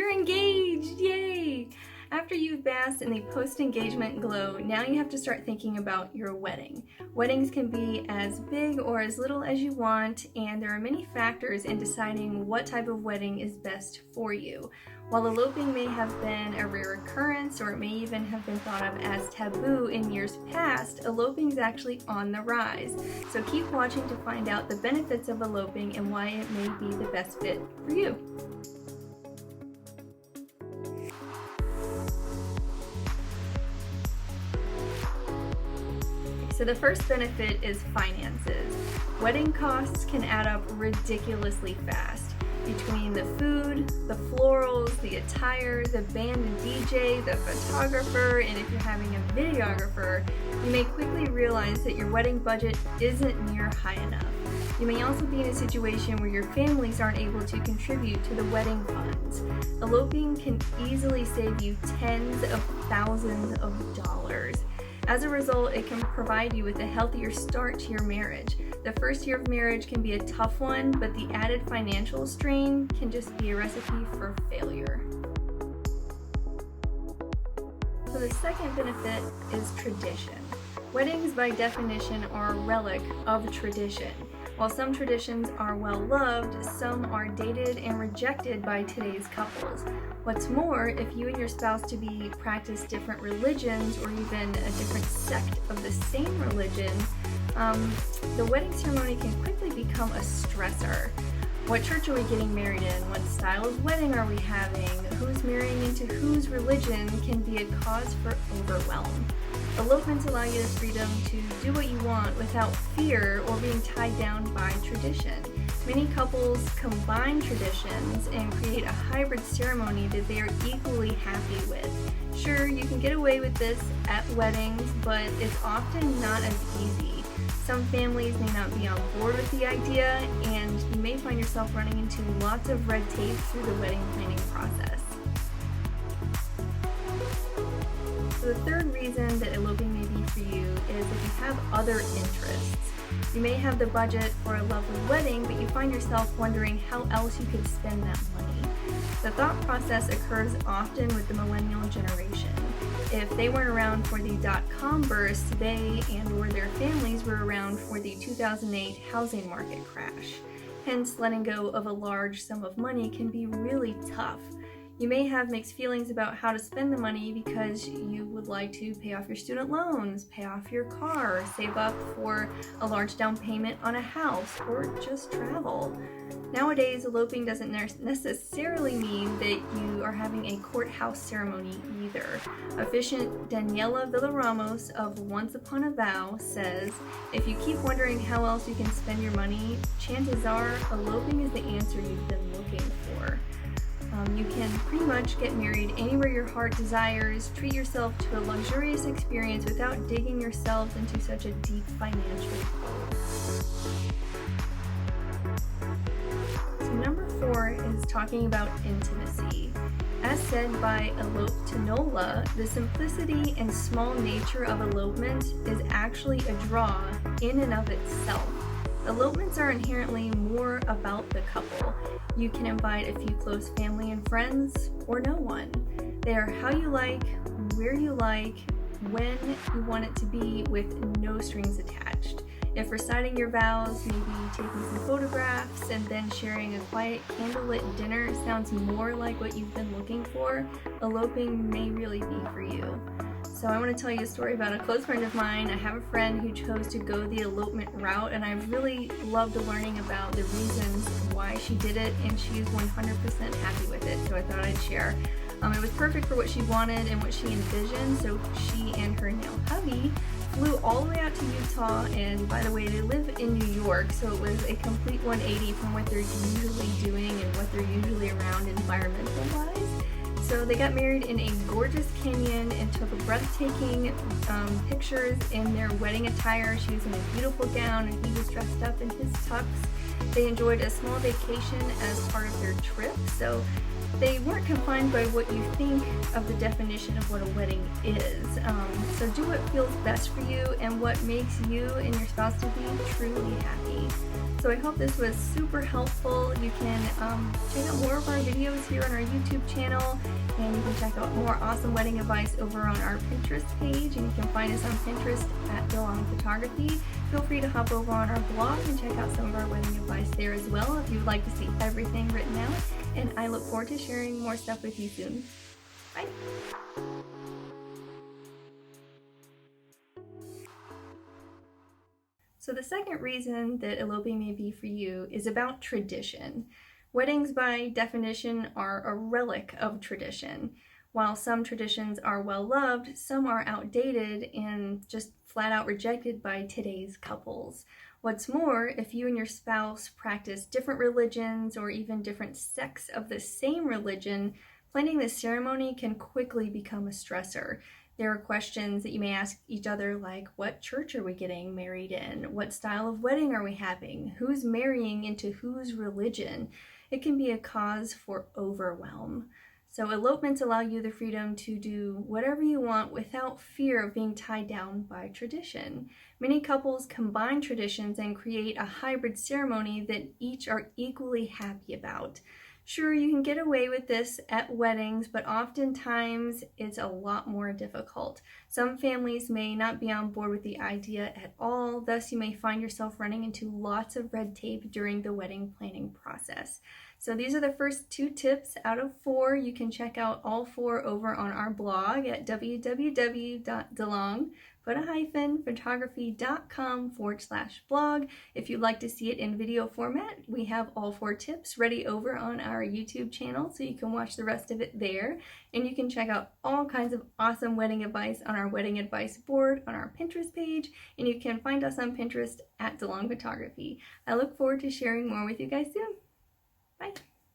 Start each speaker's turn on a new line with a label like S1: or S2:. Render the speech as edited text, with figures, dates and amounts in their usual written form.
S1: You're engaged! Yay! After you've basked in the post-engagement glow, now you have to start thinking about your wedding. Weddings can be as big or as little as you want, and there are many factors in deciding what type of wedding is best for you. While eloping may have been a rare occurrence, or it may even have been thought of as taboo in years past, eloping is actually on the rise. So keep watching to find out the benefits of eloping and why it may be the best fit for you. So the first benefit is finances. Wedding costs can add up ridiculously fast. Between the food, the florals, the attire, the band and DJ, the photographer, and if you're having a videographer, you may quickly realize that your wedding budget isn't near high enough. You may also be in a situation where your families aren't able to contribute to the wedding funds. Eloping can easily save you tens of thousands of dollars. As a result, it can provide you with a healthier start to your marriage. The first year of marriage can be a tough one, but the added financial strain can just be a recipe for failure. So the second benefit is tradition. Weddings, by definition, are a relic of tradition. While some traditions are well loved, some are dated and rejected by today's couples. What's more, if you and your spouse-to-be practice different religions or even a different sect of the same religion, the wedding ceremony can quickly become a stressor. What church are we getting married in? What style of wedding are we having? Who's marrying into whose religion can be a cause for overwhelm. Elopements allow you the freedom to do what you want without fear or being tied down by tradition. Many couples combine traditions and create a hybrid ceremony that they are equally happy with. Sure, you can get away with this at weddings, but it's often not as easy. Some families may not be on board with the idea, and you may find yourself running into lots of red tape through the wedding planning process. So the third reason that eloping may be for you is if you have other interests. You may have the budget for a lovely wedding, but you find yourself wondering how else you could spend that money. The thought process occurs often with the millennial generation. If they weren't around for the dot-com burst, they and/or their families were around for the 2008 housing market crash. Hence, letting go of a large sum of money can be really tough. You may have mixed feelings about how to spend the money because you would like to pay off your student loans, pay off your car, save up for a large down payment on a house, or just travel. Nowadays, eloping doesn't necessarily mean that you are having a courthouse ceremony either. Efficient Daniela Villaramos of Once Upon a Vow says, if you keep wondering how else you can spend your money, chances are eloping is the answer you've been looking for. You can pretty much get married anywhere your heart desires, treat yourself to a luxurious experience without digging yourselves into such a deep financial hole. So number 4 is talking about intimacy. As said by Elope to Nola, the simplicity and small nature of elopement is actually a draw in and of itself. Elopements are inherently more about the couple. You can invite a few close family and friends, or no one. They are how you like, where you like, when you want it to be, with no strings attached. If reciting your vows, maybe taking some photographs, and then sharing a quiet candlelit dinner sounds more like what you've been looking for, eloping may really be for you. So I want to tell you a story about a close friend of mine. I have a friend who chose to go the elopement route, and I've really loved learning about the reasons why she did it, and she's 100% happy with it, so I thought I'd share. It was perfect for what she wanted and what she envisioned, so she and her now hubby flew all the way out to Utah, and by the way, they live in New York, so it was a complete 180 from what they're usually doing and what they're usually around environmental-wise. So they got married in a gorgeous canyon and took breathtaking pictures in their wedding attire. She was in a beautiful gown and he was dressed up in his tux. They enjoyed a small vacation as part of their trip. So they weren't confined by what you think of the definition of what a wedding is. So do what feels best for you and what makes you and your spouse to be truly happy. So I hope this was super helpful. You can check out more of our videos here on our YouTube channel, and you can check out more awesome wedding advice over on our Pinterest page, and you can find us on Pinterest at DeLong Photography. Feel free to hop over on our blog and check out some of our wedding advice there as well if you would like to see everything written out, and I look forward to sharing more stuff with you soon. Bye! So the second reason that eloping may be for you is about tradition. Weddings, by definition, are a relic of tradition. While some traditions are well loved, some are outdated and just flat out rejected by today's couples. What's more, if you and your spouse practice different religions or even different sects of the same religion, planning this ceremony can quickly become a stressor. There are questions that you may ask each other like, what church are we getting married in? What style of wedding are we having? Who's marrying into whose religion? It can be a cause for overwhelm. So elopements allow you the freedom to do whatever you want without fear of being tied down by tradition. Many couples combine traditions and create a hybrid ceremony that each are equally happy about. Sure, you can get away with this at weddings, but oftentimes it's a lot more difficult. Some families may not be on board with the idea at all, thus you may find yourself running into lots of red tape during the wedding planning process. So these are the first 2 tips out of 4. You can check out all 4 over on our blog at www.delong-photography.com/blog. If you'd like to see it in video format, we have all 4 tips ready over on our YouTube channel, so you can watch the rest of it there. And you can check out all kinds of awesome wedding advice on our wedding advice board on our Pinterest page, and you can find us on Pinterest at DeLong Photography. I look forward to sharing more with you guys soon. Bye.